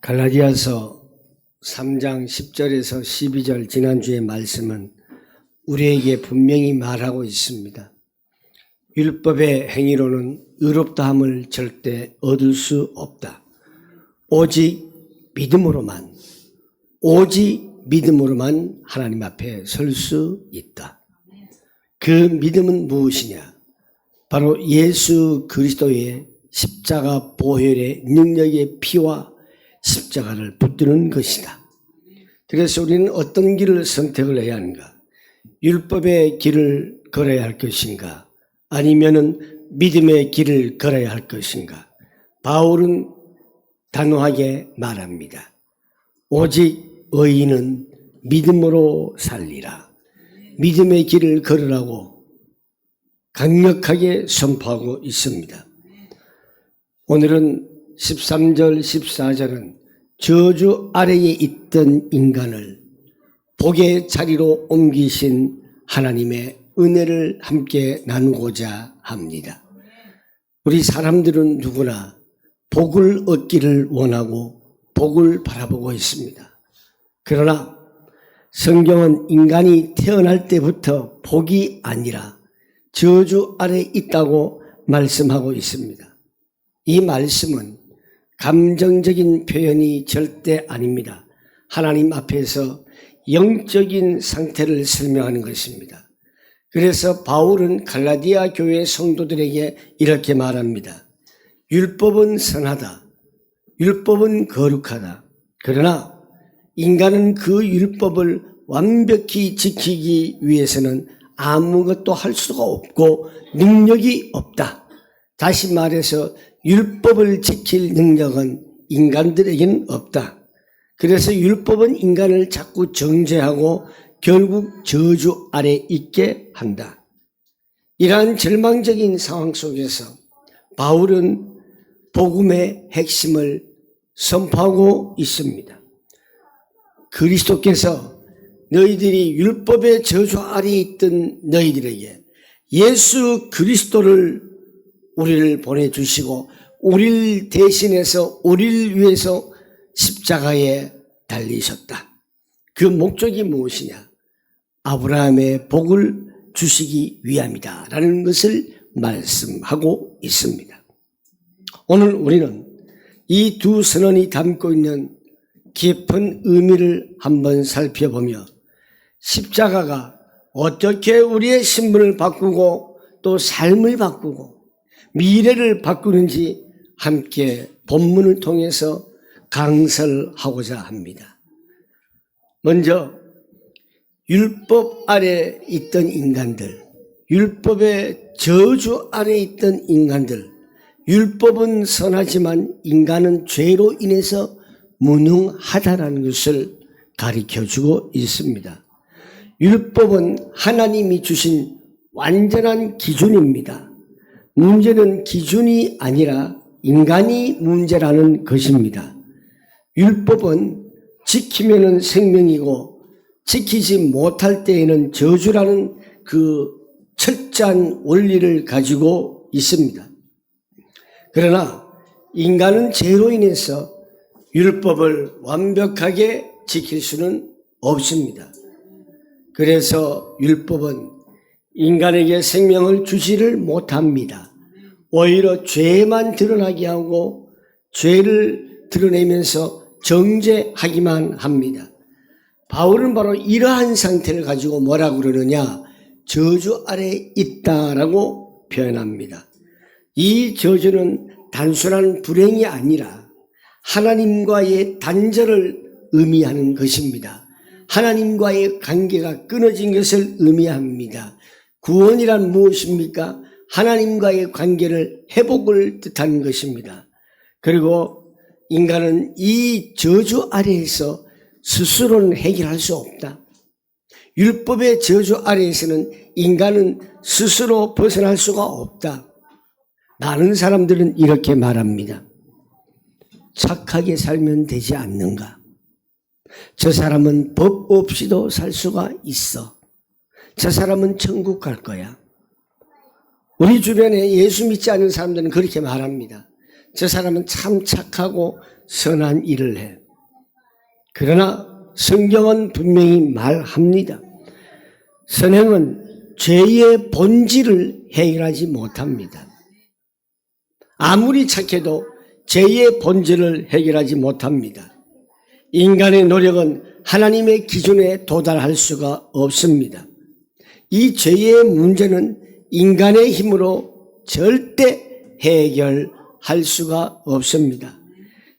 갈라디아서 3장 10절에서 12절 지난주의 말씀은 우리에게 분명히 말하고 있습니다. 율법의 행위로는 의롭다함을 절대 얻을 수 없다. 오직 믿음으로만 하나님 앞에 설 수 있다. 그 믿음은 무엇이냐? 바로 예수 그리스도의 십자가 보혈의 능력의 피와 십자가를 붙드는 것이다. 그래서 우리는 어떤 길을 선택을 해야 하는가? 율법의 길을 걸어야 할 것인가? 아니면은 믿음의 길을 걸어야 할 것인가? 바울은 단호하게 말합니다. 오직 의인은 믿음으로 살리라. 믿음의 길을 걸으라고 강력하게 선포하고 있습니다. 오늘은 13절, 14절은 저주 아래에 있던 인간을 복의 자리로 옮기신 하나님의 은혜를 함께 나누고자 합니다. 우리 사람들은 누구나 복을 얻기를 원하고 복을 바라보고 있습니다. 그러나 성경은 인간이 태어날 때부터 복이 아니라 저주 아래에 있다고 말씀하고 있습니다. 이 말씀은 감정적인 표현이 절대 아닙니다. 하나님 앞에서 영적인 상태를 설명하는 것입니다. 그래서 바울은 갈라디아 교회 성도들에게 이렇게 말합니다. 율법은 선하다. 율법은 거룩하다. 그러나 인간은 그 율법을 완벽히 지키기 위해서는 아무것도 할 수가 없고 능력이 없다. 다시 말해서 율법을 지킬 능력은 인간들에게는 없다. 그래서 율법은 인간을 자꾸 정죄하고 결국 저주 아래 있게 한다. 이러한 절망적인 상황 속에서 바울은 복음의 핵심을 선포하고 있습니다. 그리스도께서 너희들이 율법의 저주 아래에 있던 너희들에게 예수 그리스도를 우리를 보내주시고 우리를 대신해서 우리를 위해서 십자가에 달리셨다. 그 목적이 무엇이냐? 아브라함의 복을 주시기 위함이다 라는 것을 말씀하고 있습니다. 오늘 우리는 이 두 선언이 담고 있는 깊은 의미를 한번 살펴보며 십자가가 어떻게 우리의 신분을 바꾸고 또 삶을 바꾸고 미래를 바꾸는지 함께 본문을 통해서 강설하고자 합니다. 먼저 율법 아래 있던 인간들, 율법의 저주 아래 있던 인간들, 율법은 선하지만 인간은 죄로 인해서 무능하다라는 것을 가르쳐주고 있습니다. 율법은 하나님이 주신 완전한 기준입니다. 문제는 기준이 아니라 인간이 문제라는 것입니다. 율법은 지키면은 생명이고 지키지 못할 때에는 저주라는 그 철저한 원리를 가지고 있습니다. 그러나 인간은 죄로 인해서 율법을 완벽하게 지킬 수는 없습니다. 그래서 율법은 인간에게 생명을 주지를 못합니다. 오히려 죄만 드러나게 하고 죄를 드러내면서 정죄하기만 합니다. 바울은 바로 이러한 상태를 가지고 뭐라고 그러느냐? 저주 아래에 있다라고 표현합니다. 이 저주는 단순한 불행이 아니라 하나님과의 단절을 의미하는 것입니다. 하나님과의 관계가 끊어진 것을 의미합니다. 구원이란 무엇입니까? 하나님과의 관계를 회복을 뜻하는 것입니다. 그리고 인간은 이 저주 아래에서 스스로는 해결할 수 없다. 율법의 저주 아래에서는 인간은 스스로 벗어날 수가 없다. 많은 사람들은 이렇게 말합니다. 착하게 살면 되지 않는가? 저 사람은 법 없이도 살 수가 있어. 저 사람은 천국 갈 거야. 우리 주변에 예수 믿지 않는 사람들은 그렇게 말합니다. 저 사람은 참 착하고 선한 일을 해. 그러나 성경은 분명히 말합니다. 선행은 죄의 본질을 해결하지 못합니다. 아무리 착해도 죄의 본질을 해결하지 못합니다. 인간의 노력은 하나님의 기준에 도달할 수가 없습니다. 이 죄의 문제는 인간의 힘으로 절대 해결할 수가 없습니다.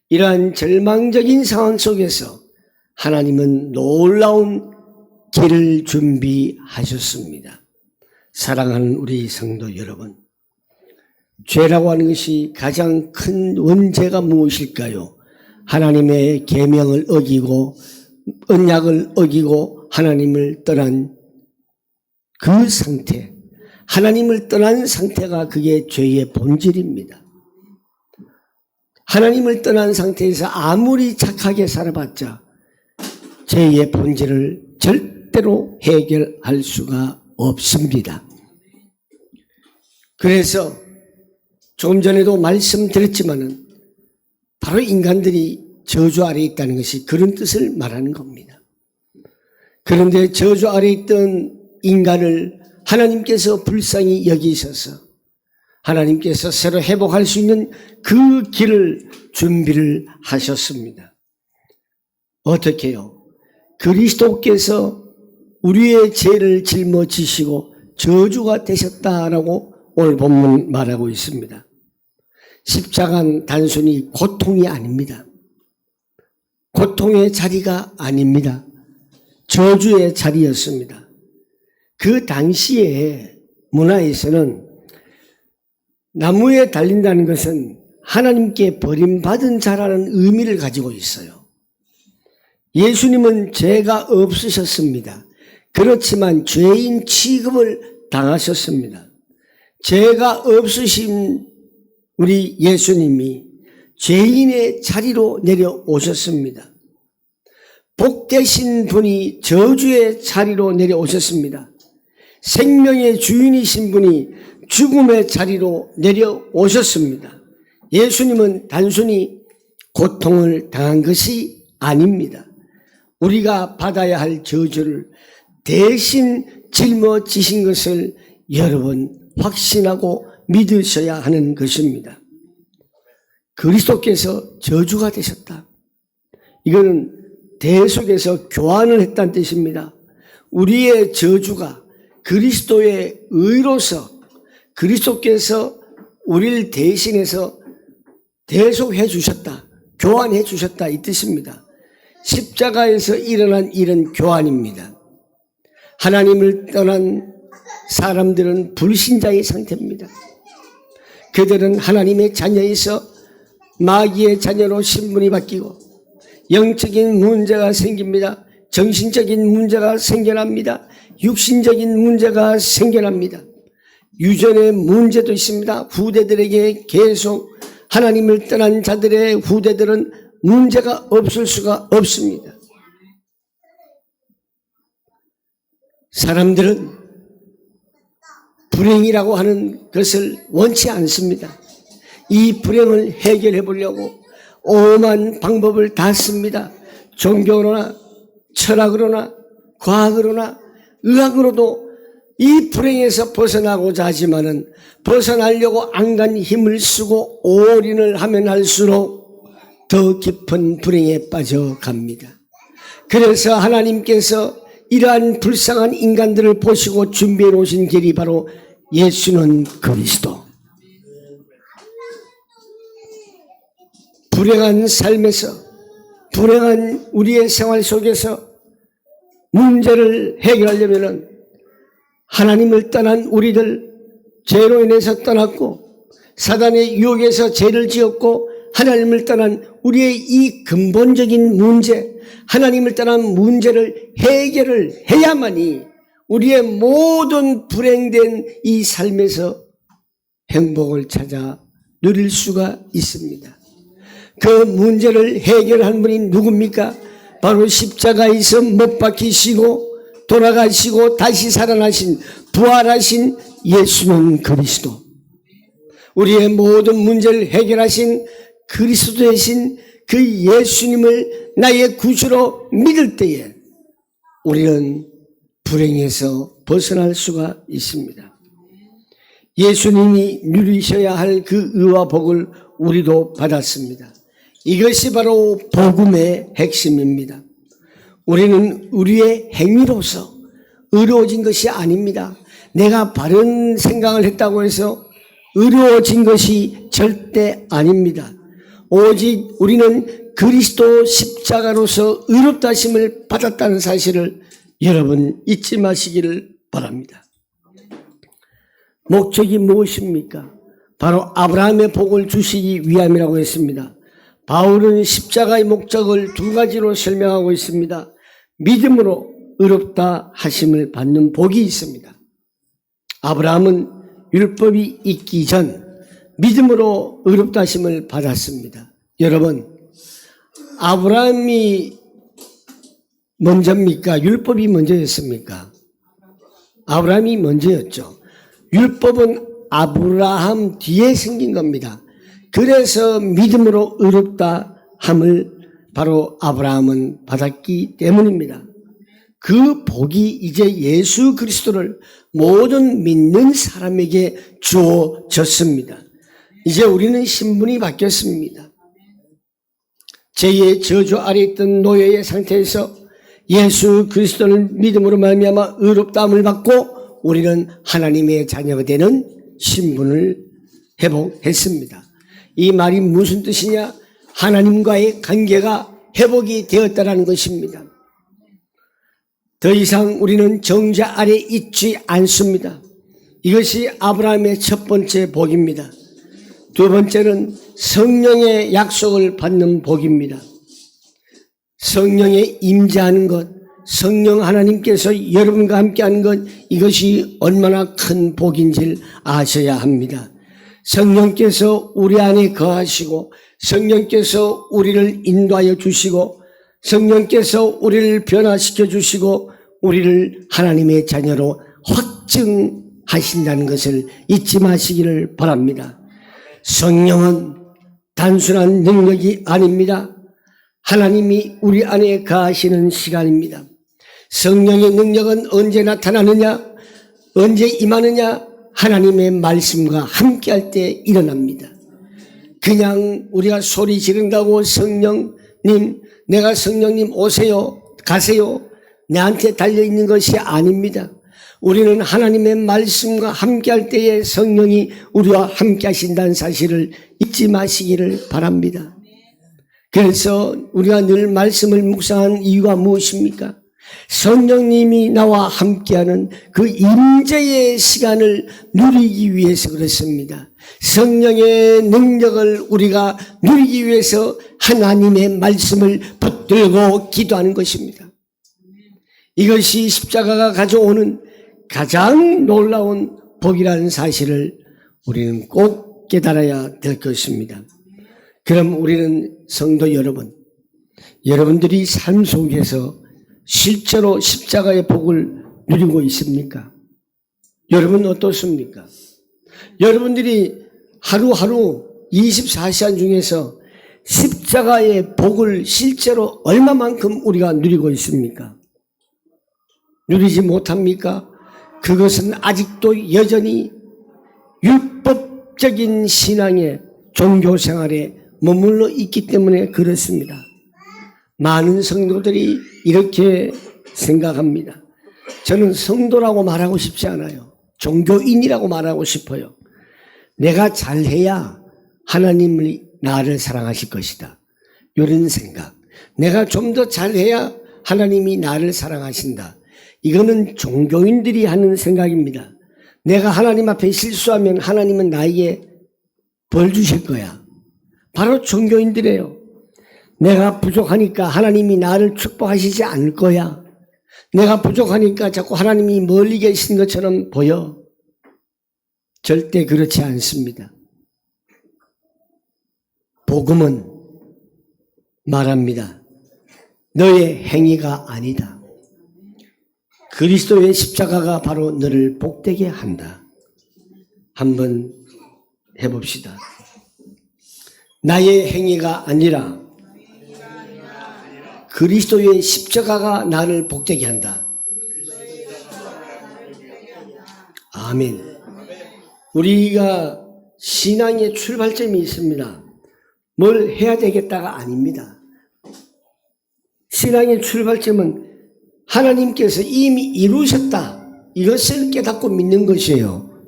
이러한 절망적인 상황 속에서 하나님은 놀라운 길을 준비하셨습니다. 사랑하는 우리 성도 여러분, 죄라고 하는 것이 가장 큰 원죄가 무엇일까요? 하나님의 계명을 어기고 언약을 어기고 하나님을 떠난 그 상태, 하나님을 떠난 상태가 그게 죄의 본질입니다. 하나님을 떠난 상태에서 아무리 착하게 살아봤자 죄의 본질을 절대로 해결할 수가 없습니다. 그래서 조금 전에도 말씀드렸지만은 바로 인간들이 저주 아래 있다는 것이 그런 뜻을 말하는 겁니다. 그런데 저주 아래 있던 인간을 하나님께서 불쌍히 여기셔서 하나님께서 새로 회복할 수 있는 그 길을 준비를 하셨습니다. 어떻게요? 그리스도께서 우리의 죄를 짊어지시고 저주가 되셨다라고 오늘 본문 말하고 있습니다. 십자가는 단순히 고통이 아닙니다. 고통의 자리가 아닙니다. 저주의 자리였습니다. 그 당시에 문화에서는 나무에 달린다는 것은 하나님께 버림받은 자라는 의미를 가지고 있어요. 예수님은 죄가 없으셨습니다. 그렇지만 죄인 취급을 당하셨습니다. 죄가 없으신 우리 예수님이 죄인의 자리로 내려오셨습니다. 복되신 분이 저주의 자리로 내려오셨습니다. 생명의 주인이신 분이 죽음의 자리로 내려오셨습니다. 예수님은 단순히 고통을 당한 것이 아닙니다. 우리가 받아야 할 저주를 대신 짊어지신 것을 여러분 확신하고 믿으셔야 하는 것입니다. 그리스도께서 저주가 되셨다. 이거는 대속에서 교환을 했다는 뜻입니다. 우리의 저주가 그리스도의 의로서 그리스도께서 우리를 대신해서 대속해 주셨다. 교환해 주셨다 이 뜻입니다. 십자가에서 일어난 일은 교환입니다. 하나님을 떠난 사람들은 불신자의 상태입니다. 그들은 하나님의 자녀에서 마귀의 자녀로 신분이 바뀌고 영적인 문제가 생깁니다. 정신적인 문제가 생겨납니다. 육신적인 문제가 생겨납니다. 유전의 문제도 있습니다. 후대들에게 계속 하나님을 떠난 자들의 후대들은 문제가 없을 수가 없습니다. 사람들은 불행이라고 하는 것을 원치 않습니다. 이 불행을 해결해 보려고 오만 방법을 다 씁니다. 종교로나 철학으로나 과학으로나 의학으로도 이 불행에서 벗어나고자 하지만은 벗어나려고 안간 힘을 쓰고 올인을 하면 할수록 더 깊은 불행에 빠져갑니다. 그래서 하나님께서 이러한 불쌍한 인간들을 보시고 준비해 놓으신 길이 바로 예수는 그리스도. 불행한 삶에서 불행한 우리의 생활 속에서 문제를 해결하려면은 하나님을 떠난 우리들 죄로 인해서 떠났고 사단의 유혹에서 죄를 지었고 하나님을 떠난 우리의 이 근본적인 문제, 하나님을 떠난 문제를 해결을 해야만이 우리의 모든 불행된 이 삶에서 행복을 찾아 누릴 수가 있습니다. 그 문제를 해결한 분이 누굽니까? 바로 십자가에서 못 박히시고 돌아가시고 다시 살아나신 부활하신 예수는 그리스도. 우리의 모든 문제를 해결하신 그리스도 대신 그 예수님을 나의 구주로 믿을 때에 우리는 불행에서 벗어날 수가 있습니다. 예수님이 누리셔야 할 그 의와 복을 우리도 받았습니다. 이것이 바로 복음의 핵심입니다. 우리는 우리의 행위로서 의로워진 것이 아닙니다. 내가 바른 생각을 했다고 해서 의로워진 것이 절대 아닙니다. 오직 우리는 그리스도 십자가로서 의롭다 하심을 받았다는 사실을 여러분 잊지 마시기를 바랍니다. 목적이 무엇입니까? 바로 아브라함의 복을 주시기 위함이라고 했습니다. 바울은 십자가의 목적을 두 가지로 설명하고 있습니다. 믿음으로 의롭다 하심을 받는 복이 있습니다. 아브라함은 율법이 있기 전 믿음으로 의롭다 하심을 받았습니다. 여러분, 아브라함이 먼저입니까? 율법이 먼저였습니까? 아브라함이 먼저였죠. 율법은 아브라함 뒤에 생긴 겁니다. 그래서 믿음으로 의롭다 함을 바로 아브라함은 받았기 때문입니다. 그 복이 이제 예수 그리스도를 모든 믿는 사람에게 주어졌습니다. 이제 우리는 신분이 바뀌었습니다. 죄의 저주 아래 있던 노예의 상태에서 예수 그리스도를 믿음으로 말미암아 의롭다함을 받고 우리는 하나님의 자녀가 되는 신분을 회복했습니다. 이 말이 무슨 뜻이냐? 하나님과의 관계가 회복이 되었다는 것입니다. 더 이상 우리는 정죄 아래 있지 않습니다. 이것이 아브라함의 첫 번째 복입니다. 두 번째는 성령의 약속을 받는 복입니다. 성령에 임재하는 것, 성령 하나님께서 여러분과 함께하는 것, 이것이 얼마나 큰 복인지를 아셔야 합니다. 성령께서 우리 안에 거하시고 성령께서 우리를 인도하여 주시고 성령께서 우리를 변화시켜 주시고 우리를 하나님의 자녀로 확증하신다는 것을 잊지 마시기를 바랍니다. 성령은 단순한 능력이 아닙니다. 하나님이 우리 안에 거하시는 시간입니다. 성령의 능력은 언제 나타나느냐? 언제 임하느냐? 하나님의 말씀과 함께할 때 일어납니다. 그냥 우리가 소리 지른다고 성령님, 내가 성령님 오세요, 가세요, 내한테 달려있는 것이 아닙니다. 우리는 하나님의 말씀과 함께할 때에 성령이 우리와 함께 하신다는 사실을 잊지 마시기를 바랍니다. 그래서 우리가 늘 말씀을 묵상하는 이유가 무엇입니까? 성령님이 나와 함께하는 그 임재의 시간을 누리기 위해서 그렇습니다. 성령의 능력을 우리가 누리기 위해서 하나님의 말씀을 붙들고 기도하는 것입니다. 이것이 십자가가 가져오는 가장 놀라운 복이라는 사실을 우리는 꼭 깨달아야 될 것입니다. 그럼 우리는 성도 여러분, 여러분들이 삶 속에서 실제로 십자가의 복을 누리고 있습니까? 여러분 어떻습니까? 여러분들이 하루하루 24시간 중에서 십자가의 복을 실제로 얼마만큼 우리가 누리고 있습니까? 누리지 못합니까? 그것은 아직도 여전히 율법적인 신앙의 종교생활에 머물러 있기 때문에 그렇습니다. 많은 성도들이 이렇게 생각합니다. 저는 성도라고 말하고 싶지 않아요. 종교인이라고 말하고 싶어요. 내가 잘해야 하나님이 나를 사랑하실 것이다. 이런 생각. 내가 좀 더 잘해야 하나님이 나를 사랑하신다. 이거는 종교인들이 하는 생각입니다. 내가 하나님 앞에 실수하면 하나님은 나에게 벌 주실 거야. 바로 종교인들이에요. 내가 부족하니까 하나님이 나를 축복하시지 않을 거야. 내가 부족하니까 자꾸 하나님이 멀리 계신 것처럼 보여. 절대 그렇지 않습니다. 복음은 말합니다. 너의 행위가 아니다. 그리스도의 십자가가 바로 너를 복되게 한다. 한번 해봅시다. 나의 행위가 아니라 그리스도의 십자가가 나를 복되게 한다. 아멘. 우리가 신앙의 출발점이 있습니다. 뭘 해야 되겠다가 아닙니다. 신앙의 출발점은 하나님께서 이미 이루셨다. 이것을 깨닫고 믿는 것이에요.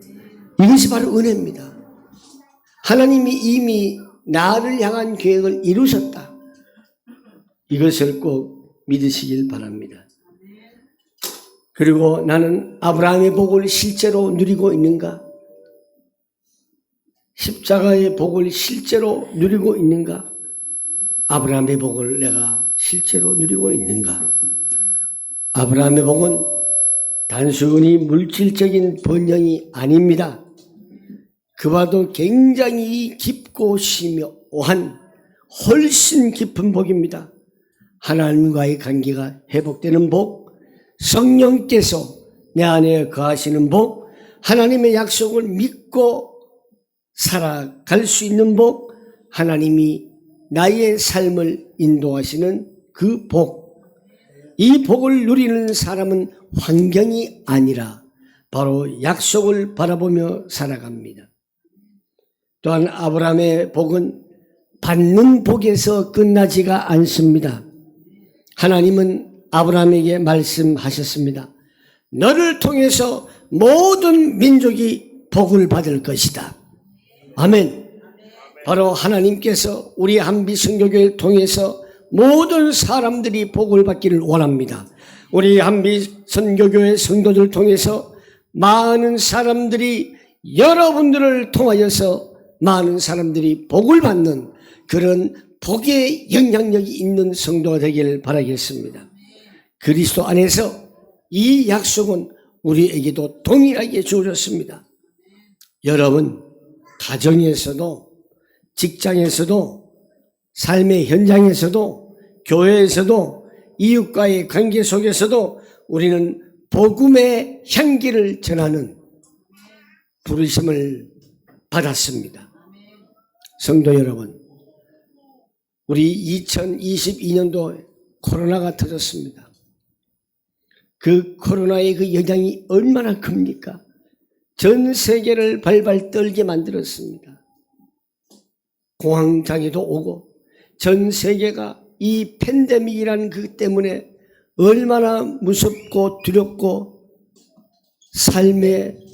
이것이 바로 은혜입니다. 하나님이 이미 나를 향한 계획을 이루셨다. 이것을 꼭 믿으시길 바랍니다. 그리고 나는 아브라함의 복을 실제로 누리고 있는가? 십자가의 복을 실제로 누리고 있는가? 아브라함의 복을 내가 실제로 누리고 있는가? 아브라함의 복은 단순히 물질적인 번영이 아닙니다. 그와도 굉장히 깊고 심오한 훨씬 깊은 복입니다. 하나님과의 관계가 회복되는 복, 성령께서 내 안에 거하시는 복, 하나님의 약속을 믿고 살아갈 수 있는 복, 하나님이 나의 삶을 인도하시는 그 복. 이 복을 누리는 사람은 환경이 아니라 바로 약속을 바라보며 살아갑니다. 또한 아브라함의 복은 받는 복에서 끝나지가 않습니다. 하나님은 아브라함에게 말씀하셨습니다. 너를 통해서 모든 민족이 복을 받을 것이다. 아멘. 바로 하나님께서 우리 한비 선교교회를 통해서 모든 사람들이 복을 받기를 원합니다. 우리 한비 선교교회 성도들을 통해서 많은 사람들이 여러분들을 통하여서 많은 사람들이 복을 받는 그런 복의 영향력이 있는 성도가 되기를 바라겠습니다. 그리스도 안에서 이 약속은 우리에게도 동일하게 주어졌습니다. 여러분, 가정에서도 직장에서도 삶의 현장에서도 교회에서도 이웃과의 관계 속에서도 우리는 복음의 향기를 전하는 부르심을 받았습니다. 성도 여러분, 우리 2022년도 코로나가 터졌습니다. 그 코로나의 그 영향이 얼마나 큽니까? 전 세계를 발발 떨게 만들었습니다. 공황장애도 오고 전 세계가 이 팬데믹이라는 그 때문에 얼마나 무섭고 두렵고 삶의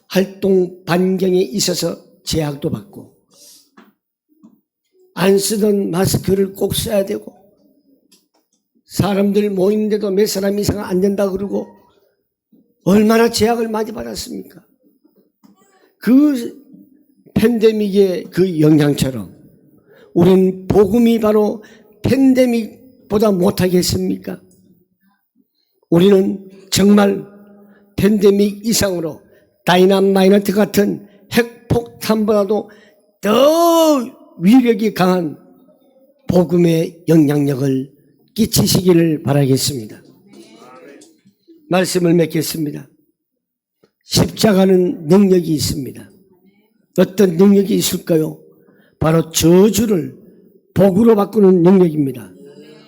활동 반경에 있어서 제약도 받고 안 쓰던 마스크를 꼭 써야 되고 사람들 모이는데도 몇 사람 이상 안 된다 그러고 얼마나 제약을 많이 받았습니까? 그 팬데믹의 그 영향처럼 우린 복음이 바로 팬데믹보다 못하겠습니까? 우리는 정말 팬데믹 이상으로 다이나마이트 같은 핵폭탄보다도 더 위력이 강한 복음의 영향력을 끼치시기를 바라겠습니다. 말씀을 맺겠습니다. 십자가는 능력이 있습니다. 어떤 능력이 있을까요? 바로 저주를 복으로 바꾸는 능력입니다.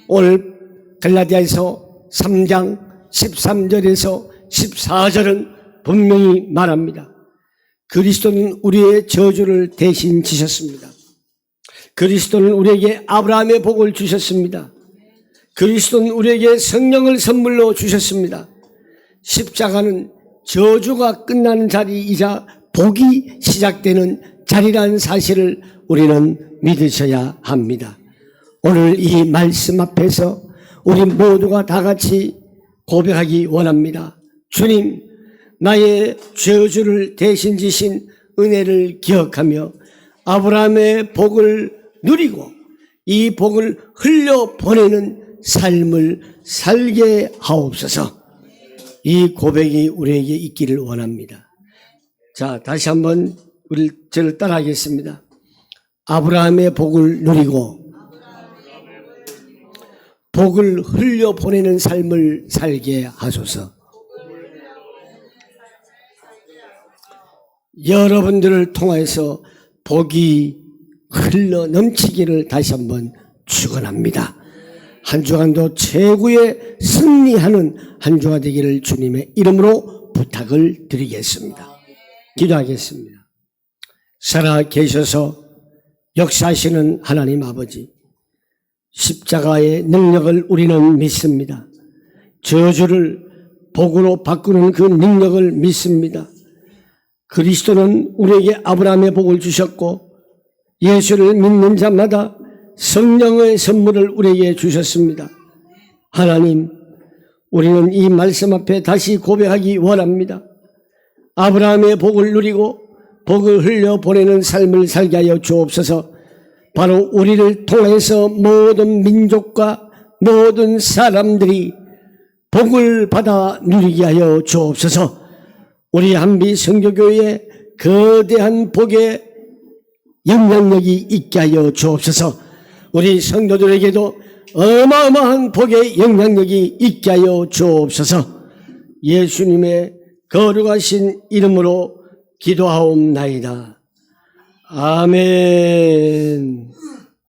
오늘 갈라디아서 3장 13절에서 14절은 분명히 말합니다. 그리스도는 우리의 저주를 대신 지셨습니다. 그리스도는 우리에게 아브라함의 복을 주셨습니다. 그리스도는 우리에게 성령을 선물로 주셨습니다. 십자가는 저주가 끝나는 자리이자 복이 시작되는 자리라는 사실을 우리는 믿으셔야 합니다. 오늘 이 말씀 앞에서 우리 모두가 다 같이 고백하기 원합니다. 주님, 나의 저주를 대신 지신 은혜를 기억하며 아브라함의 복을 누리고 이 복을 흘려보내는 삶을 살게 하옵소서. 이 고백이 우리에게 있기를 원합니다. 자, 다시 한번 저를 따라하겠습니다. 아브라함의 복을 누리고 복을 흘려보내는 삶을 살게 하소서. 여러분들을 통해서 복이 흘러 넘치기를 다시 한번 축원합니다. 한 주간도 최고의 승리하는 한 주가 되기를 주님의 이름으로 부탁을 드리겠습니다. 기도하겠습니다. 살아 계셔서 역사하시는 하나님 아버지, 십자가의 능력을 우리는 믿습니다. 저주를 복으로 바꾸는 그 능력을 믿습니다. 그리스도는 우리에게 아브라함의 복을 주셨고 예수를 믿는 자마다 성령의 선물을 우리에게 주셨습니다. 하나님, 우리는 이 말씀 앞에 다시 고백하기 원합니다. 아브라함의 복을 누리고 복을 흘려보내는 삶을 살게 하여 주옵소서. 바로 우리를 통해서 모든 민족과 모든 사람들이 복을 받아 누리게 하여 주옵소서. 우리 한비 선교교회에 거대한 복의 영향력이 있게 하여 주옵소서. 우리 성도들에게도 어마어마한 복의 영향력이 있게 하여 주옵소서. 예수님의 거룩하신 이름으로 기도하옵나이다. 아멘.